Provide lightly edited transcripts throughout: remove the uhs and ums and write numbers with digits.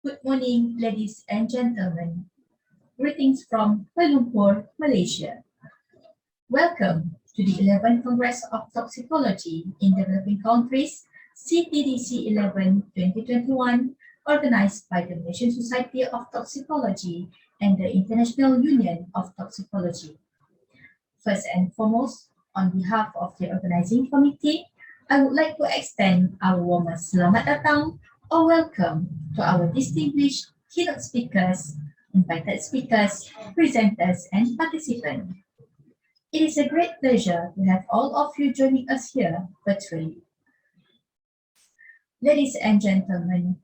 Good morning, ladies and gentlemen. Greetings from Kuala Lumpur, Malaysia. Welcome to the 11th Congress of Toxicology in Developing Countries, CTDC11 2021, organized by the Malaysian Society of Toxicology and the International Union of Toxicology. First and foremost, on behalf of the organizing committee, I would like to extend our warmest selamat datang or welcome to our distinguished keynote speakers, invited speakers, presenters, and participants. It is a great pleasure to have all of you joining us here virtually. Ladies and gentlemen,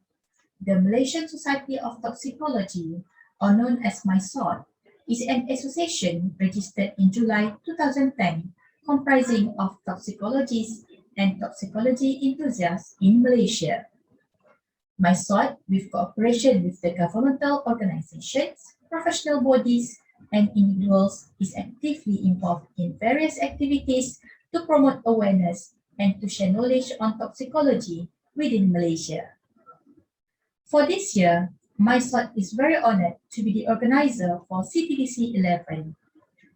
the Malaysian Society of Toxicology, or known as MySOT, is an association registered in July 2010, comprising of toxicologists and toxicology enthusiasts in Malaysia. MySOT, with cooperation with the governmental organizations, professional bodies, and individuals, is actively involved in various activities to promote awareness and to share knowledge on toxicology within Malaysia. For this year, MySOT is very honored to be the organizer for CTDC 11.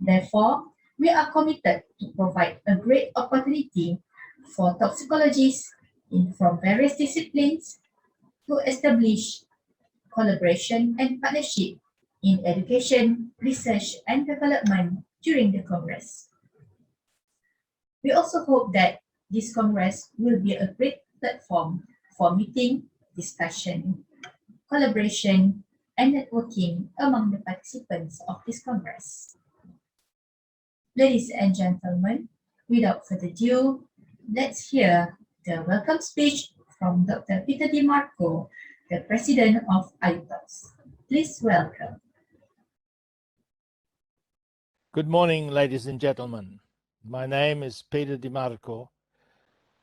Therefore, we are committed to provide a great opportunity for toxicologists from various disciplines to establish collaboration and partnership in education, research, and development during the Congress. We also hope that this Congress will be a great platform for meeting, discussion, collaboration, and networking among the participants of this Congress. Ladies and gentlemen, without further ado, let's hear the welcome speech from Dr. Peter DiMarco, the President of IUTOX. Please welcome. Good morning, ladies and gentlemen. My name is Peter DiMarco.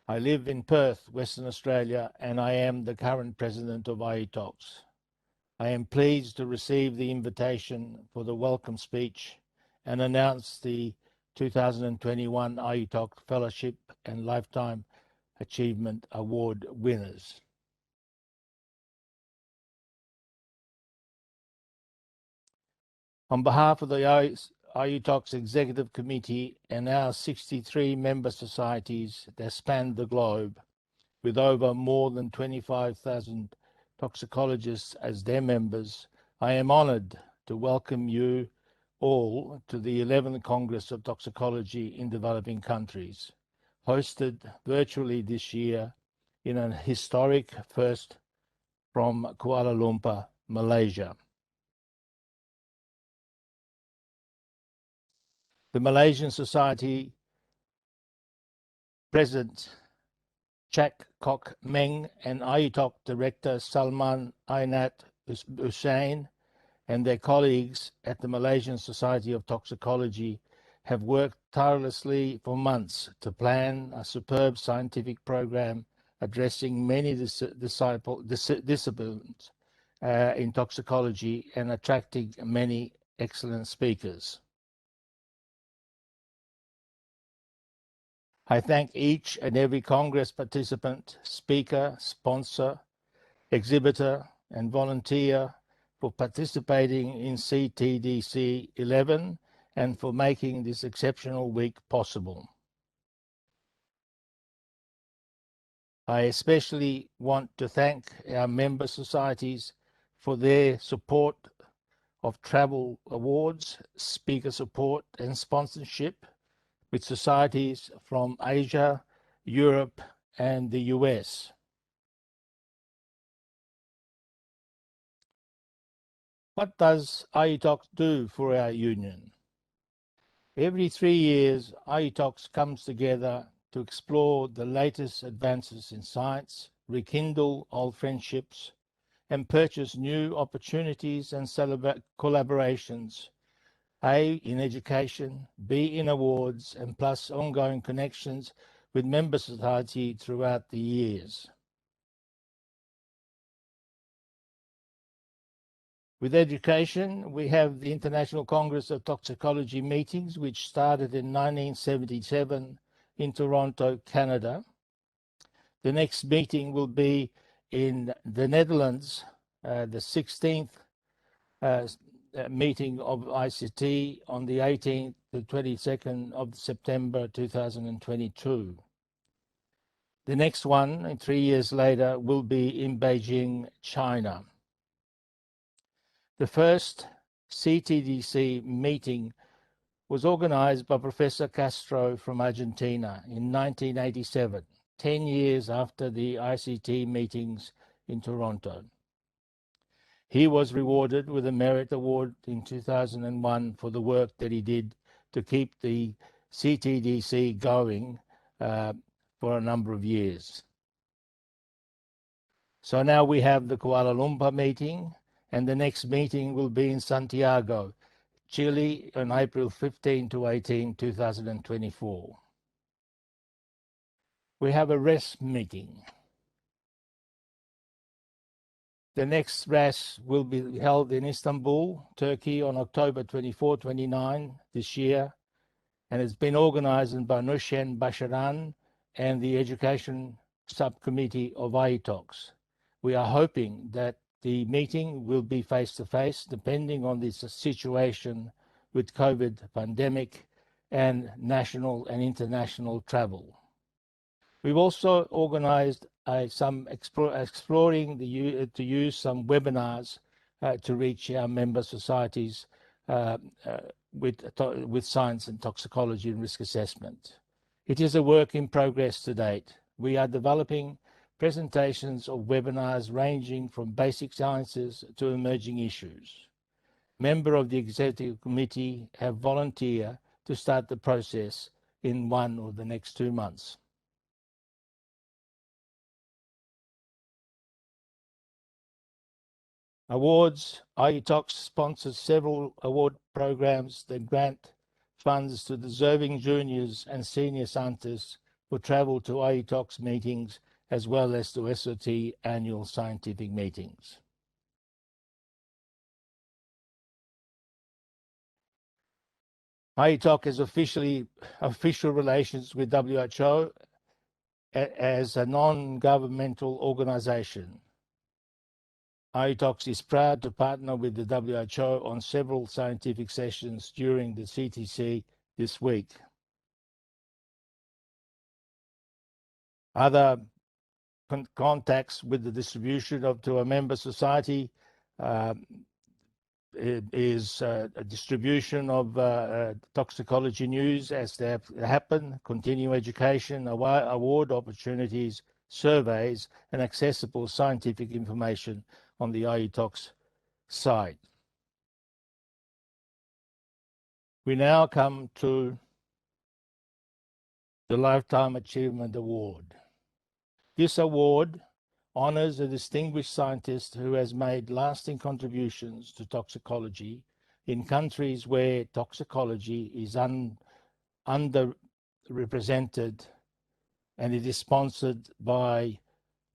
I live in Perth, Western Australia, and I am the current president of IUTOX. I am pleased to receive the invitation for the welcome speech and announce the 2021 IUTOX Fellowship and Lifetime Achievement Award winners. On behalf of the IUTOX Executive Committee and our 63 member societies that span the globe, with over more than 25,000 toxicologists as their members, I am honored to welcome you all to the 11th Congress of Toxicology in Developing Countries, hosted virtually this year in an historic first from Kuala Lumpur, Malaysia. The Malaysian Society President Chak Kok Meng and IUTOX Director Salman Ainat Hussain and their colleagues at the Malaysian Society of Toxicology have worked tirelessly for months to plan a superb scientific program addressing many disciplines in toxicology and attracting many excellent speakers. I thank each and every Congress participant, speaker, sponsor, exhibitor, and volunteer for participating in CTDC 11 and for making this exceptional week possible. I especially want to thank our member societies for their support of travel awards, speaker support, and sponsorship with societies from Asia, Europe, and the US. What does IUTOX do for our union? Every 3 years, IUTOX comes together to explore the latest advances in science, rekindle old friendships, and purchase new opportunities and collaborations, A, in education, B, in awards, and plus ongoing connections with member society throughout the years. With education, we have the International Congress of Toxicology meetings, which started in 1977 in Toronto, Canada. The next meeting will be in the Netherlands the 16th meeting of ICT on the 18th to 22nd of September 2022. The next one, 3 years later, will be in Beijing, China. The first CTDC meeting was organized by Professor Castro from Argentina in 1987, 10 years after the ICT meetings in Toronto. He was rewarded with a Merit Award in 2001 for the work that he did to keep the CTDC going for a number of years. So now we have the Kuala Lumpur meeting, and the next meeting will be in Santiago, Chile, on April 15 to 18, 2024. We have a RES meeting. The next RES will be held in Istanbul, Turkey, on October 24-29 this year, and it's been organized by Nushen Basharan and the Education Subcommittee of IETOX. We are hoping that the meeting will be face-to-face, depending on the situation with COVID pandemic and national and international travel. We've also organized some exploring to use some webinars to reach our member societies with science and toxicology and risk assessment. It is a work in progress to date. We are developing presentations of webinars ranging from basic sciences to emerging issues. Members of the executive committee have volunteered to start the process in one or the next 2 months. Awards. IETOX sponsors several award programs that grant funds to deserving juniors and senior scientists for travel to IETOX meetings as well as to SOT annual scientific meetings. IETOX has official relations with WHO as a non-governmental organization. IETOX is proud to partner with the WHO on several scientific sessions during the CTC this week. Other contacts with the distribution to a member society is a distribution of toxicology news as they happen, continuing education, award opportunities, surveys, and accessible scientific information on the IETOX site. We now come to the Lifetime Achievement Award. This award honors a distinguished scientist who has made lasting contributions to toxicology in countries where toxicology is underrepresented, and it is sponsored by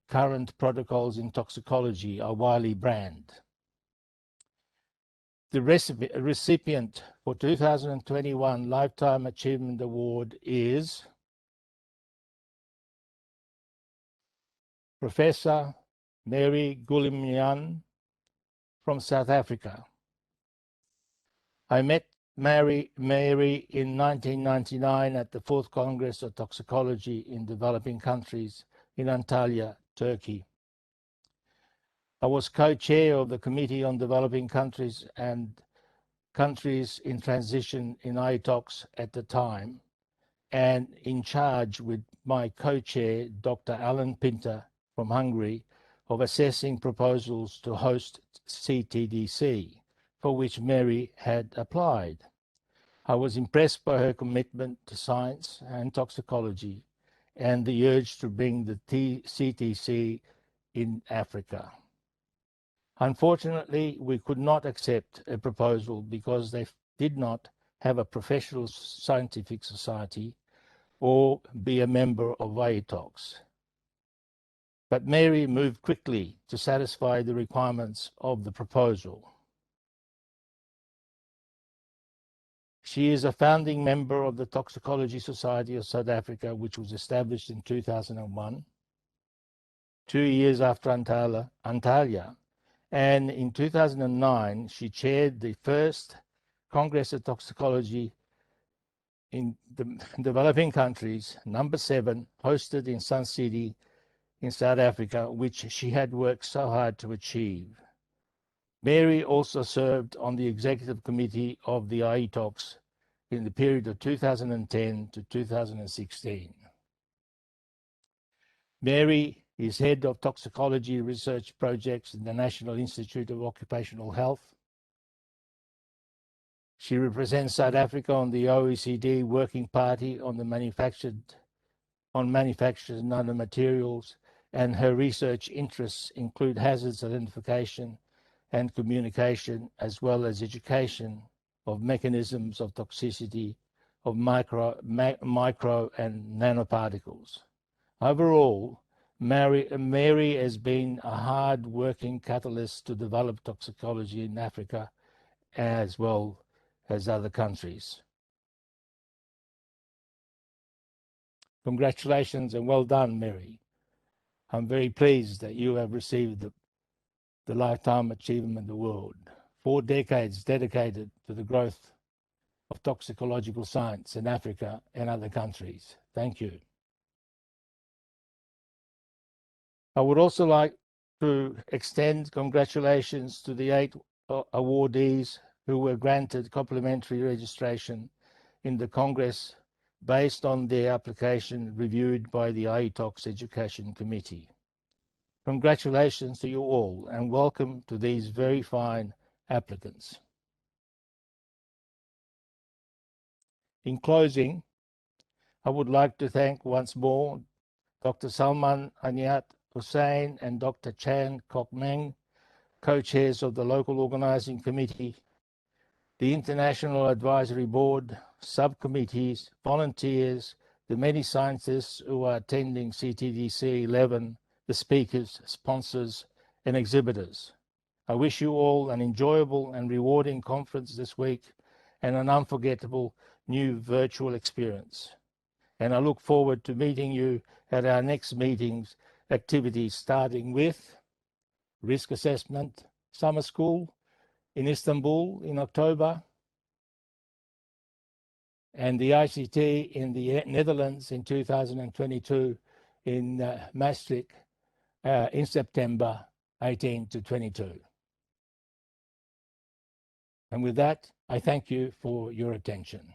Current Protocols in Toxicology, a Wiley brand. The recipient for 2021 Lifetime Achievement Award is Professor Mary Gulimian from South Africa. I met Mary in 1999 at the 4th Congress of Toxicology in Developing Countries in Antalya, Turkey. I was co-chair of the Committee on Developing Countries and Countries in Transition in IETOX at the time, and in charge with my co-chair, Dr. Alan Pinter from Hungary, of assessing proposals to host CTDC, for which Mary had applied. I was impressed by her commitment to science and toxicology and the urge to bring the CTC in Africa. Unfortunately, we could not accept a proposal because they did not have a professional scientific society or be a member of IETOX. But Mary moved quickly to satisfy the requirements of the proposal. She is a founding member of the Toxicology Society of South Africa, which was established in 2001, 2 years after Antalya, and in 2009 she chaired the first Congress of Toxicology in the developing countries, number 7, hosted in Sun City in South Africa, which she had worked so hard to achieve. Mary also served on the executive committee of the IETOX in the period of 2010 to 2016. Mary is head of toxicology research projects in the National Institute of Occupational Health. She represents South Africa on the OECD Working Party on manufactured nanomaterials, and her research interests include hazards identification and communication, as well as education of mechanisms of toxicity of micro and nanoparticles. Overall, Mary has been a hard-working catalyst to develop toxicology in Africa as well as other countries. Congratulations and well done, Mary. I'm very pleased that you have received the Lifetime Achievement Award. 4 decades dedicated to the growth of toxicological science in Africa and other countries. Thank you. I would also like to extend congratulations to the 8 awardees who were granted complimentary registration in the Congress based on their application reviewed by the IETOX Education Committee. Congratulations to you all and welcome to these very fine applicants. In closing, I would like to thank once more Dr. Salman Anyat Hussain and Dr. Chan Kok Meng, co-chairs of the local organizing committee, the International Advisory Board, subcommittees, volunteers, the many scientists who are attending CTDC11, the speakers, sponsors, and exhibitors. I wish you all an enjoyable and rewarding conference this week and an unforgettable new virtual experience. And I look forward to meeting you at our next meetings activities, starting with risk assessment summer school in Istanbul in October, and the ICT in the Netherlands in 2022 in Maastricht in September 18 to 22. And with that, I thank you for your attention.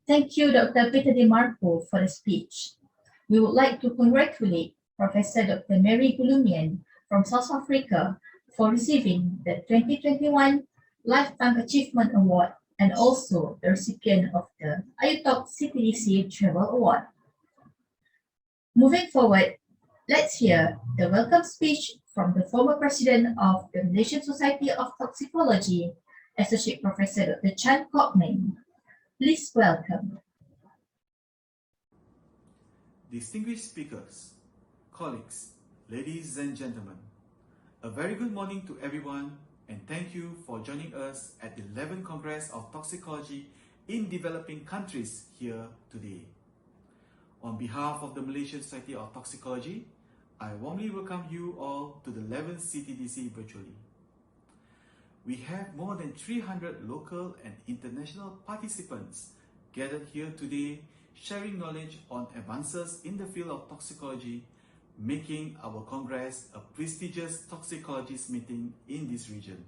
Thank you, Dr. Peter DeMarco, for the speech. We would like to congratulate Professor Dr. Mary Gulumian from South Africa for receiving the 2021 Lifetime Achievement Award and also the recipient of the IETOX CTDC Travel Award. Moving forward, let's hear the welcome speech from the former president of the Malaysian Society of Toxicology, Associate Professor Dr. Chan Kok Meng. Please welcome. Distinguished speakers, colleagues, ladies and gentlemen, a very good morning to everyone and thank you for joining us at the 11th Congress of Toxicology in Developing Countries here today. On behalf of the Malaysian Society of Toxicology, I warmly welcome you all to the 11th CTDC virtually. We have more than 300 local and international participants gathered here today, sharing knowledge on advances in the field of toxicology, making our Congress a prestigious toxicologist meeting in this region.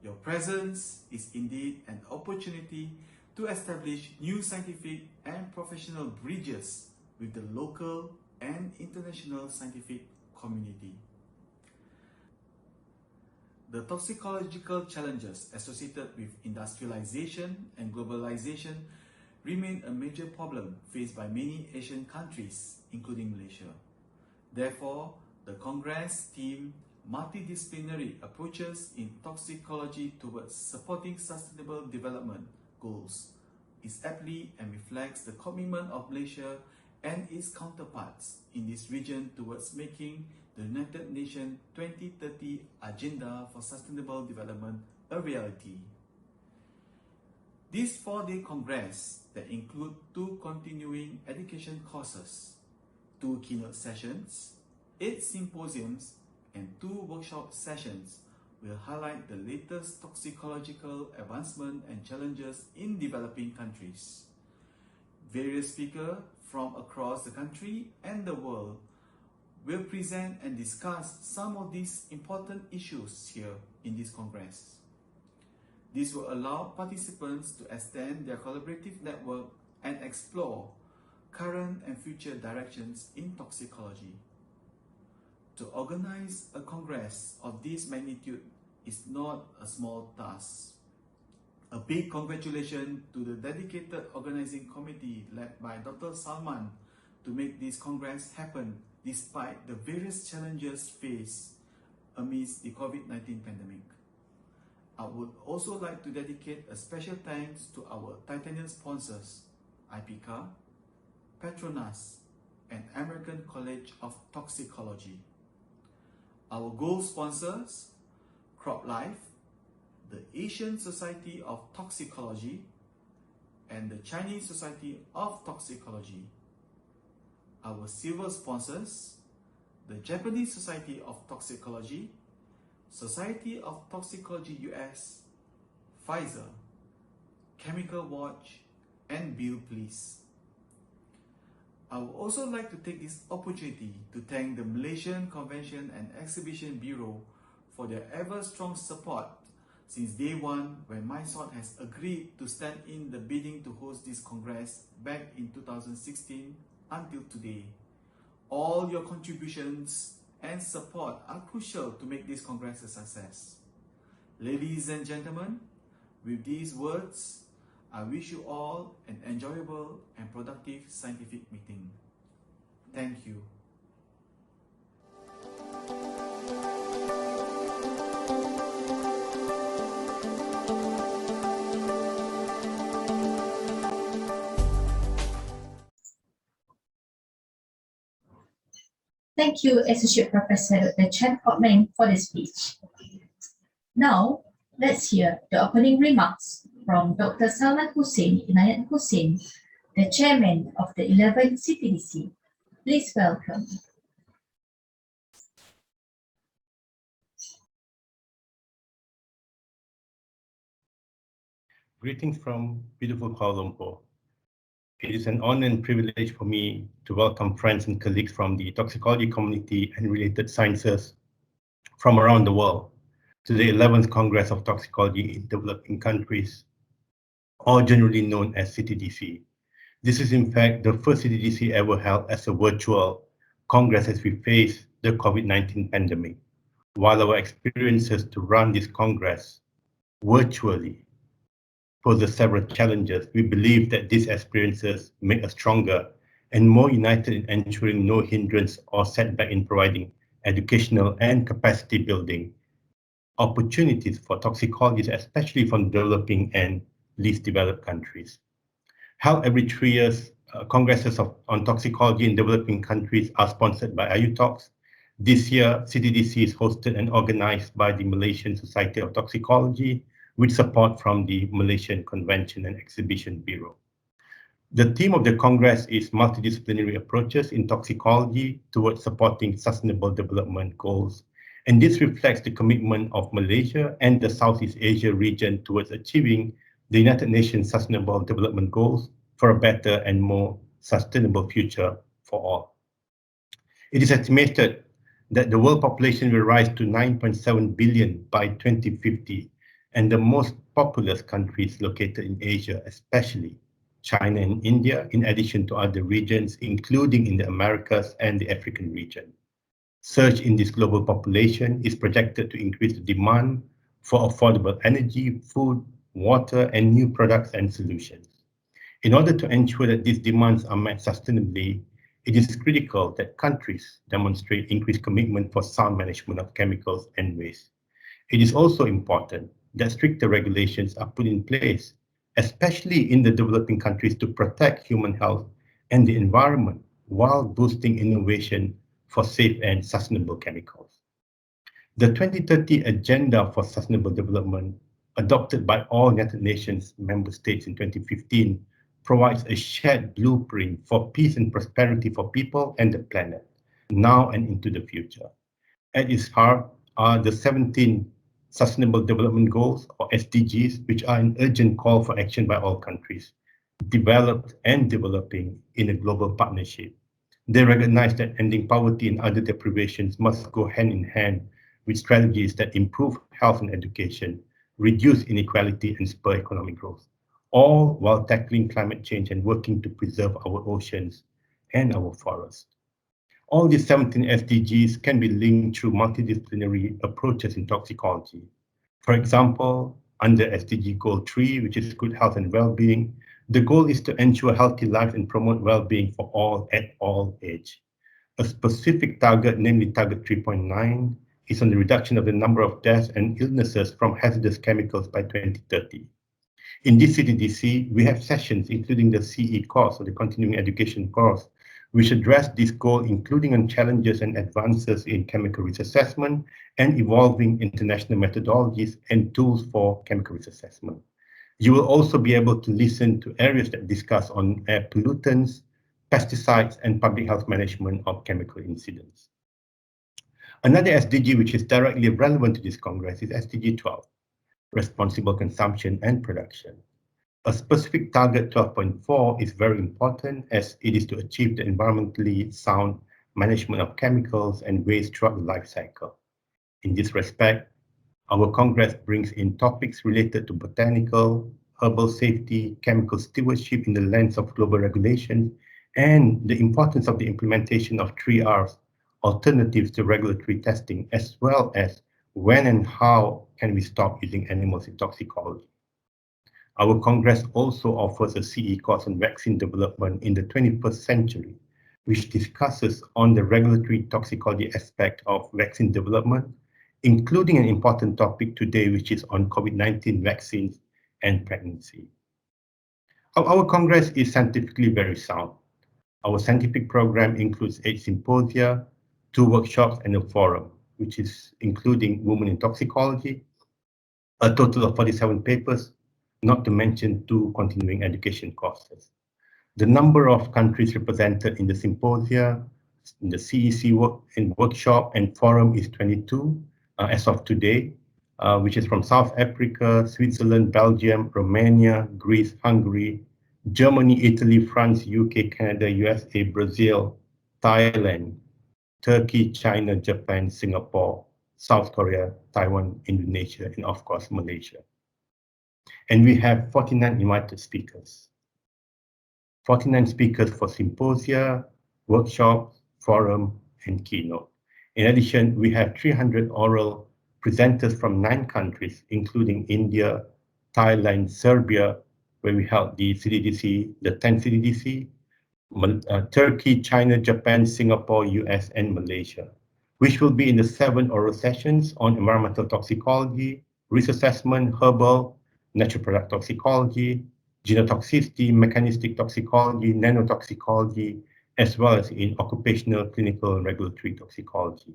Your presence is indeed an opportunity to establish new scientific and professional bridges with the local and international scientific community. The toxicological challenges associated with industrialization and globalization remain a major problem faced by many Asian countries, including Malaysia. Therefore, the Congress team multidisciplinary approaches in toxicology towards supporting sustainable development goals is aptly and reflects the commitment of Malaysia and its counterparts in this region towards making the United Nations 2030 Agenda for Sustainable Development a reality. This 4-day Congress that include 2 continuing education courses, 2 keynote sessions, 8 symposiums and 2 workshop sessions will highlight the latest toxicological advancement and challenges in developing countries. Various speakers from across the country and the world will present and discuss some of these important issues here in this Congress. This will allow participants to extend their collaborative network and explore current and future directions in toxicology. To organize a Congress of this magnitude is not a small task. A big congratulations to the dedicated organizing committee led by Dr. Salman to make this Congress happen despite the various challenges faced amidst the COVID-19 pandemic. I would also like to dedicate a special thanks to our titanium sponsors, IPCA, Petronas, and American College of Toxicology. Our gold sponsors, CropLife, the Asian Society of Toxicology, and the Chinese Society of Toxicology. Our silver sponsors, the Japanese Society of Toxicology, Society of Toxicology US, Pfizer, Chemical Watch, and Bill Please. I would also like to take this opportunity to thank the Malaysian Convention and Exhibition Bureau for their ever-strong support since day one when MySort has agreed to stand in the bidding to host this Congress back in 2016 until today. All your contributions and support are crucial to make this Congress a success. Ladies and gentlemen, with these words, I wish you all an enjoyable and productive scientific meeting. Thank you. Thank you, Associate Professor Dr. Chan Kok Meng, for the speech. Now, let's hear the opening remarks from Dr. Salman Hussein Inayat Hussein, the Chairman of the 11th CTDC. Please welcome. Greetings from beautiful Kuala Lumpur. It is an honor and privilege for me to welcome friends and colleagues from the toxicology community and related sciences from around the world to the 11th Congress of Toxicology in Developing Countries, or generally known as CTDC. This is in fact the first CTDC ever held as a virtual Congress as we face the COVID-19 pandemic. While our experiences to run this Congress virtually poses several challenges, we believe that these experiences make us stronger and more united in ensuring no hindrance or setback in providing educational and capacity building opportunities for toxicologists, especially from developing and least developed countries. Held every 3 years, congresses on toxicology in developing countries are sponsored by IUTOX. This year, CTDC is hosted and organized by the Malaysian Society of Toxicology, with support from the Malaysian Convention and Exhibition Bureau. The theme of the Congress is multidisciplinary approaches in toxicology towards supporting sustainable development goals. And this reflects the commitment of Malaysia and the Southeast Asia region towards achieving the United Nations Sustainable Development Goals for a better and more sustainable future for all. It is estimated that the world population will rise to 9.7 billion by 2050, and the most populous countries located in Asia, especially China and India, in addition to other regions, including in the Americas and the African region. Surge in this global population is projected to increase the demand for affordable energy, food, water, and new products and solutions. In order to ensure that these demands are met sustainably, it is critical that countries demonstrate increased commitment for sound management of chemicals and waste. It is also important that stricter regulations are put in place, especially in the developing countries, to protect human health and the environment while boosting innovation for safe and sustainable chemicals. The 2030 Agenda for Sustainable Development, adopted by all United Nations member states in 2015, provides a shared blueprint for peace and prosperity for people and the planet. now and into the future. At its heart are the 17 Sustainable Development Goals, or SDGs, which are an urgent call for action by all countries, developed and developing in a global partnership. They recognize that ending poverty and other deprivations must go hand in hand with strategies that improve health and education, reduce inequality, and spur economic growth, all while tackling climate change and working to preserve our oceans and our forests. All these 17 SDGs can be linked through multidisciplinary approaches in toxicology. For example, under SDG Goal 3, which is good health and well-being, the goal is to ensure healthy life and promote well-being for all at all age. A specific target, namely target 3.9, is on the reduction of the number of deaths and illnesses from hazardous chemicals by 2030. In this CTDC, we have sessions, including the CE course, or the continuing education course, which address this goal, including on challenges and advances in chemical risk assessment and evolving international methodologies and tools for chemical risk assessment. You will also be able to listen to areas that discuss on air pollutants, pesticides, and public health management of chemical incidents. Another SDG which is directly relevant to this Congress is SDG 12, responsible consumption and production. A specific target 12.4 is very important as it is to achieve the environmentally sound management of chemicals and waste throughout the life cycle. In this respect, our Congress brings in topics related to botanical, herbal safety, chemical stewardship in the lens of global regulations, and the importance of the implementation of 3Rs, alternatives to regulatory testing, as well as when and how can we stop using animals in toxicology. Our Congress also offers a CE course on vaccine development in the 21st century, which discusses on the regulatory toxicology aspect of vaccine development, including an important topic today, which is on COVID-19 vaccines and pregnancy. Our Congress is scientifically very sound. Our scientific program includes 8 symposia, 2 workshops, and a forum, which is including Women in Toxicology, a total of 47 papers, not to mention 2 continuing education courses. The number of countries represented in the symposia, in the CEC workshop and forum is 22 as of today, which is from South Africa, Switzerland, Belgium, Romania, Greece, Hungary, Germany, Italy, France, UK, Canada, USA, Brazil, Thailand, Turkey, China, Japan, Singapore, South Korea, Taiwan, Indonesia, and of course, Malaysia. And we have 49 invited speakers. 49 speakers for symposia, workshops, forum, and keynote. In addition, we have 300 oral presenters from 9 countries, including India, Thailand, Serbia, where we held the CTDC, the 10th CTDC, Turkey, China, Japan, Singapore, US, and Malaysia, which will be in the 7 oral sessions on environmental toxicology, risk assessment, herbal, natural product toxicology, genotoxicity, mechanistic toxicology, nanotoxicology, as well as in occupational, clinical, and regulatory toxicology.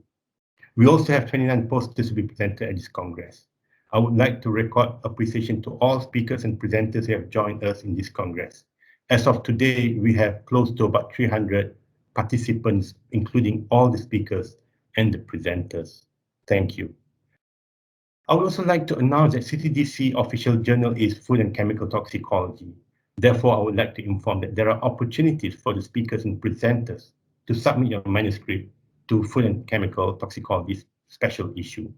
We also have 29 posters to be presented at this Congress. I would like to record appreciation to all speakers and presenters who have joined us in this Congress. As of today, we have close to about 300 participants, including all the speakers and the presenters. Thank you. I would also like to announce that CTDC official journal is Food and Chemical Toxicology. Therefore, I would like to inform that there are opportunities for the speakers and presenters to submit your manuscript to Food and Chemical Toxicology special issue.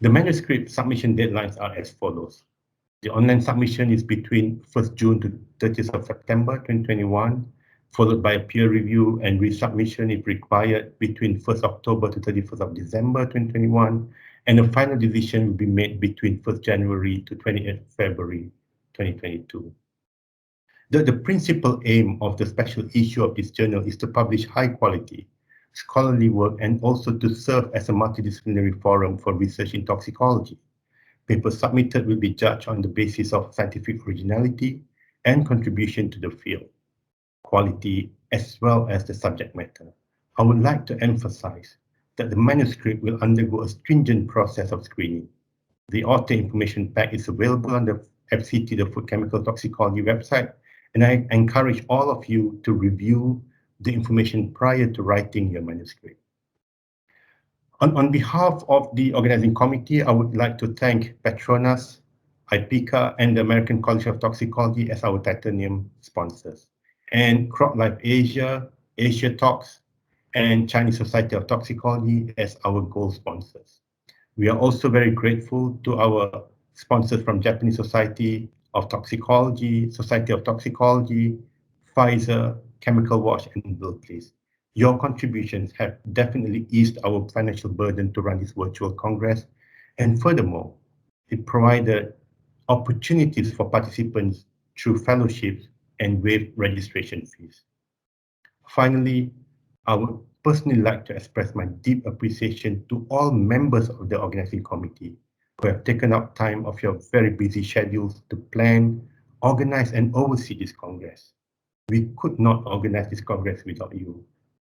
The manuscript submission deadlines are as follows. The online submission is between 1st June to 30th of September 2021, followed by a peer review and resubmission if required between 1st October to 31st of December 2021, and a final decision will be made between 1st January to 28th February 2022. The principal aim of the special issue of this journal is to publish high quality scholarly work and also to serve as a multidisciplinary forum for research in toxicology. Papers submitted will be judged on the basis of scientific originality and contribution to the field, quality, as well as the subject matter. I would like to emphasize that the manuscript will undergo a stringent process of screening. The author information pack is available on the FCT, the Food Chemical Toxicology website, and I encourage all of you to review the information prior to writing your manuscript. On behalf of the organizing committee, I would like to thank Petronas, IPICA, and the American College of Toxicology as our titanium sponsors, and CropLife Asia, Asia Tox, and Chinese Society of Toxicology as our gold sponsors. We are also very grateful to our sponsors from Japanese Society of Toxicology, Society of Toxicology, Pfizer, Chemical Watch, and Bilkis. Your contributions have definitely eased our financial burden to run this virtual Congress, and furthermore, it provided opportunities for participants through fellowships and waived registration fees. Finally, I would personally like to express my deep appreciation to all members of the organizing committee who have taken up time of your very busy schedules to plan, organize, and oversee this Congress. We could not organize this Congress without you.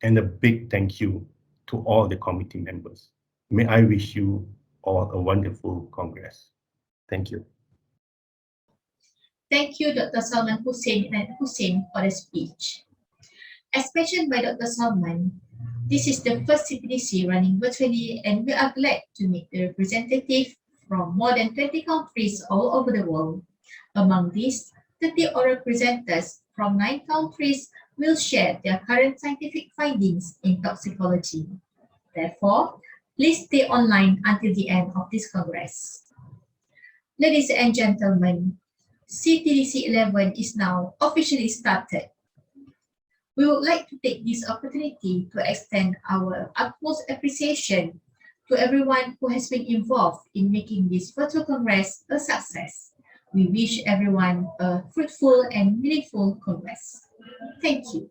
And a big thank you to all the committee members. May I wish you all a wonderful Congress. Thank you. Thank you, Dr. Salman Hussein and Hussein, for the speech. As mentioned by Dr. Salman, this is the first CTDC running virtually, and we are glad to meet the representatives from more than 20 countries all over the world. Among these, 30 oral presenters from 9 countries will share their current scientific findings in toxicology. Therefore, please stay online until the end of this Congress. Ladies and gentlemen, CTDC11 is now officially started. We would like to take this opportunity to extend our utmost appreciation to everyone who has been involved in making this virtual Congress a success. We wish everyone a fruitful and meaningful Congress. Thank you.